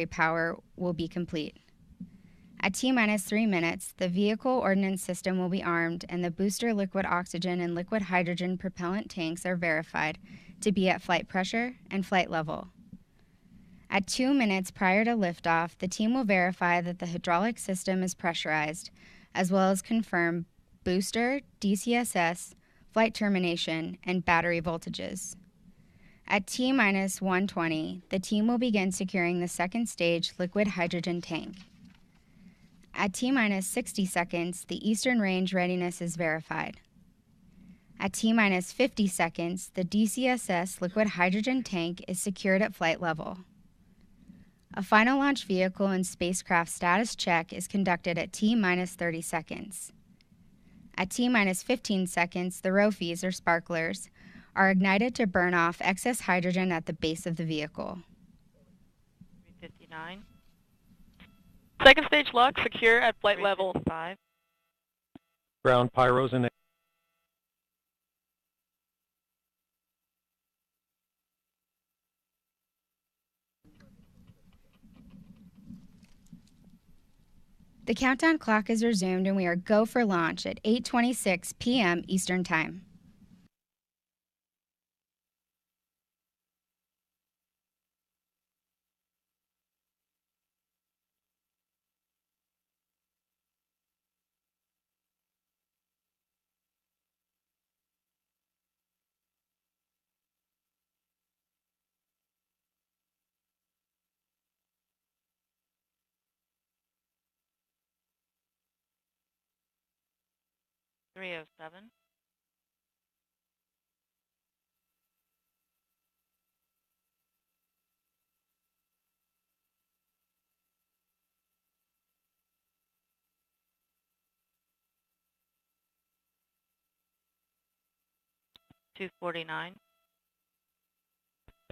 power will be complete. At T-minus 3 minutes, the vehicle ordnance system will be armed and the booster liquid oxygen and liquid hydrogen propellant tanks are verified to be at flight pressure and flight level. At 2 minutes prior to liftoff, the team will verify that the hydraulic system is pressurized, as well as confirm booster, DCSS, flight termination, and battery voltages. At T-minus 120, the team will begin securing the second stage liquid hydrogen tank. At T-minus 60 seconds, the eastern range readiness is verified. At T-minus 50 seconds, the DCSS liquid hydrogen tank is secured at flight level. A final launch vehicle and spacecraft status check is conducted at T-minus 30 seconds. At T-minus 15 seconds, the ROFIs, or sparklers, are ignited to burn off excess hydrogen at the base of the vehicle. 359. Second stage lock secure at flight level. 5. Ground pyros in. The countdown clock is resumed and we are go for launch at 8:26 p.m. Eastern Time. .307. .249.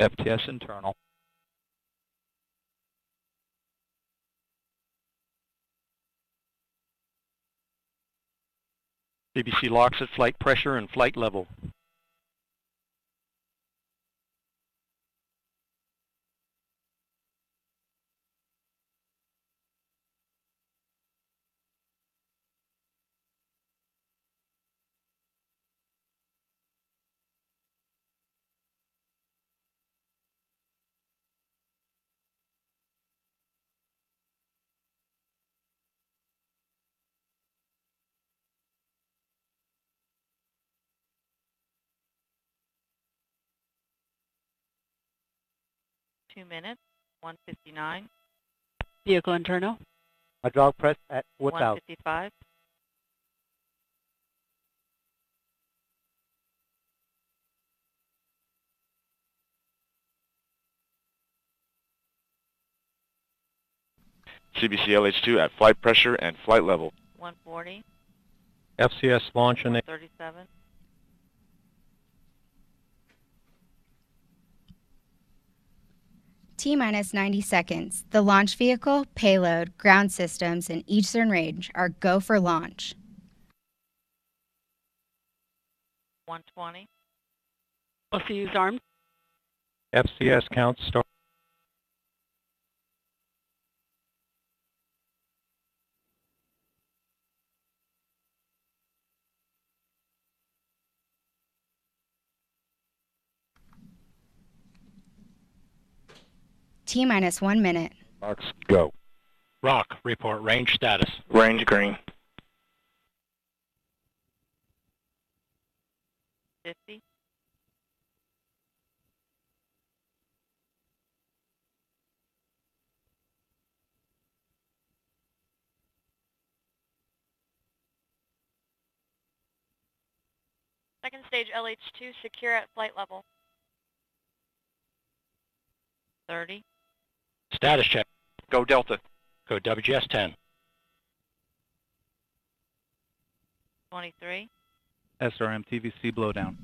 FTS internal. CBC locks at flight pressure and flight level. .2 minutes. 159. Vehicle internal. Hydraulic press at 4,000. 155. CBC LH2 at flight pressure and flight level. 140. FCS launch and 37. T-minus 90 seconds. The launch vehicle, payload, ground systems, and eastern range are go for launch. 120. LCUs armed. FCS count start. T-minus 1 minute. Marks go. Rock, report range status. Range green. 50. Second stage LH2 secure at flight level. 30. Status check. Go Delta. Go WGS-10. 23. SRM TVC blowdown.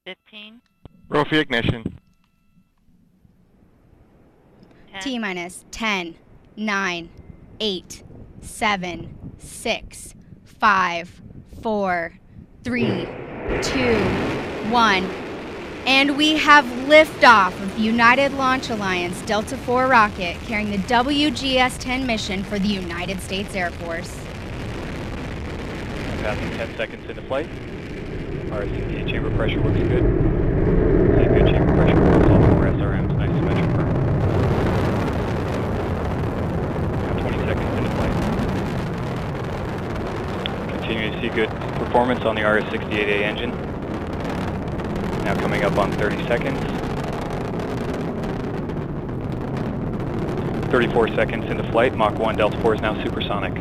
15. Rofi ignition. 10. T-minus 10, 9, 8, 7, 6, 5, 4, 3, 2, 1. And we have liftoff of the United Launch Alliance Delta IV rocket carrying the WGS-10 mission for the United States Air Force. Passing 10 seconds into flight. RS-68 chamber pressure looks good. See good chamber pressure across all 4 SRMs. Nice symmetric burn. Now 20 seconds into flight. Continuing to see good performance on the RS-68A engine. Now coming up on 30 seconds. 34 seconds into flight. Mach 1 Delta IV is now supersonic.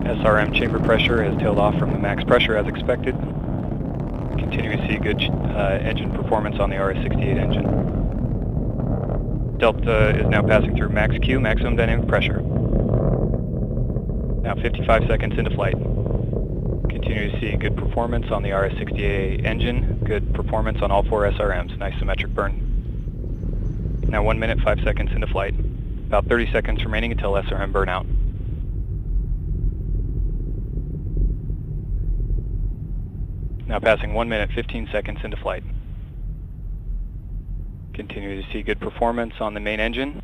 SRM chamber pressure has tailed off from the max pressure as expected. Continuing to see good engine performance on the RS-68 engine. Delta is now passing through max Q, maximum dynamic pressure. Now 55 seconds into flight. Continue to see good performance on the RS-68 engine, good performance on all 4 SRMs, nice symmetric burn. Now 1 minute, 5 seconds into flight. About 30 seconds remaining until SRM burnout. Now passing 1 minute, 15 seconds into flight. Continue to see good performance on the main engine.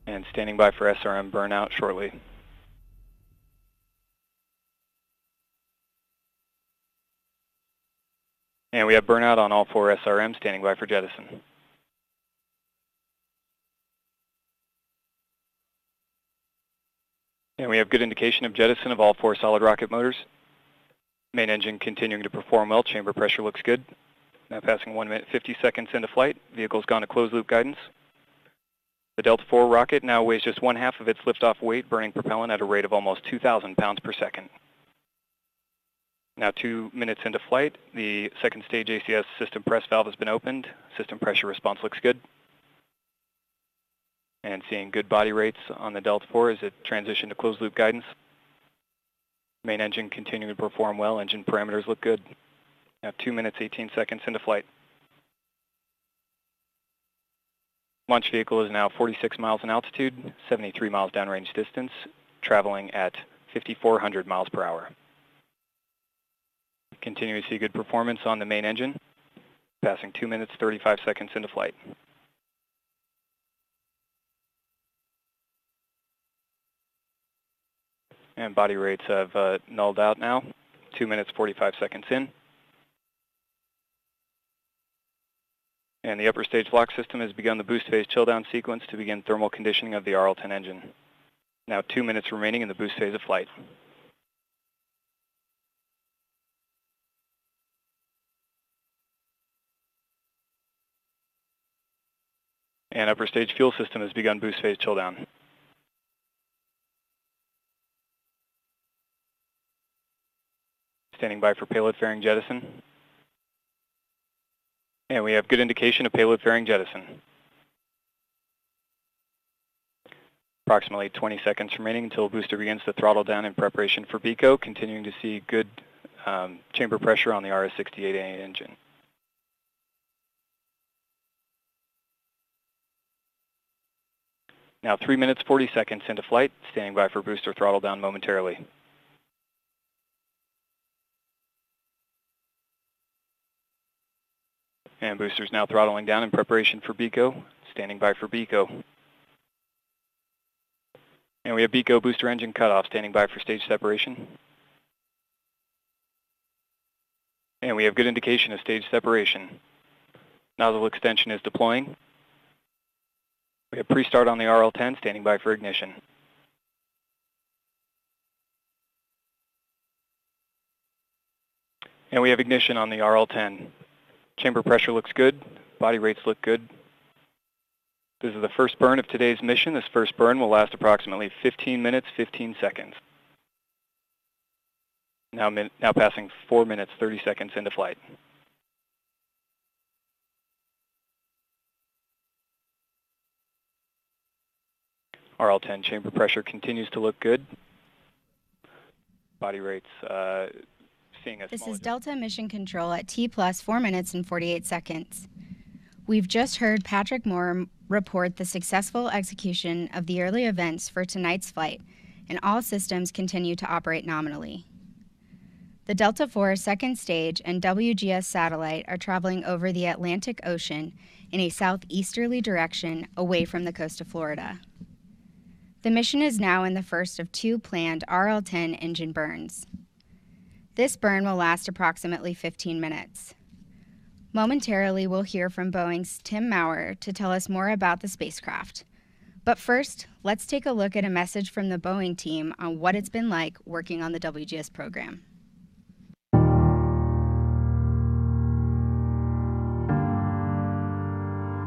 And standing by for SRM burnout shortly. And we have burnout on all 4 SRMs, standing by for jettison. And we have good indication of jettison of all 4 solid rocket motors. Main engine continuing to perform well, chamber pressure looks good. Now passing 1 minute, 50 seconds into flight. Vehicle's gone to closed loop guidance. The Delta IV rocket now weighs just 1/2 of its liftoff weight, burning propellant at a rate of almost 2,000 pounds per second. Now 2 minutes into flight, the second stage ACS system press valve has been opened. System pressure response looks good. And seeing good body rates on the Delta IV as it transitioned to closed loop guidance. Main engine continuing to perform well, engine parameters look good. Now 2 minutes, 18 seconds into flight. Launch vehicle is now 46 miles in altitude, 73 miles downrange distance, traveling at 5,400 miles per hour. Continue to see good performance on the main engine, passing 2 minutes, 35 seconds into flight. And body rates have nulled out now, 2 minutes, 45 seconds in. And the upper stage lock system has begun the boost phase chill down sequence to begin thermal conditioning of the RL-10 engine. Now 2 minutes remaining in the boost phase of flight. And upper stage fuel system has begun boost phase chill down. Standing by for payload fairing jettison. And we have good indication of payload fairing jettison. Approximately 20 seconds remaining until booster begins to throttle down in preparation for BECO, continuing to see good chamber pressure on the RS-68A engine. Now 3 minutes, 40 seconds into flight, standing by for booster throttle down momentarily. And boosters now throttling down in preparation for BECO, standing by for BECO. And we have BECO booster engine cutoff, standing by for stage separation. And we have good indication of stage separation. Nozzle extension is deploying. We have pre-start on the RL-10, standing by for ignition. And we have ignition on the RL-10. Chamber pressure looks good. Body rates look good. This is the first burn of today's mission. This first burn will last approximately 15 minutes, 15 seconds. Now passing 4 minutes, 30 seconds into flight. RL-10 chamber pressure continues to look good. Body rates seeing a This small is Delta Mission Control at T plus 4 minutes and 48 seconds. We've just heard Patrick Moore report the successful execution of the early events for tonight's flight, and all systems continue to operate nominally. The Delta IV second stage and WGS satellite are traveling over the Atlantic Ocean in a southeasterly direction away from the coast of Florida. The mission is now in the first of 2 planned RL-10 engine burns. This burn will last approximately 15 minutes. Momentarily, we'll hear from Boeing's Tim Maurer to tell us more about the spacecraft. But first, let's take a look at a message from the Boeing team on what it's been like working on the WGS program.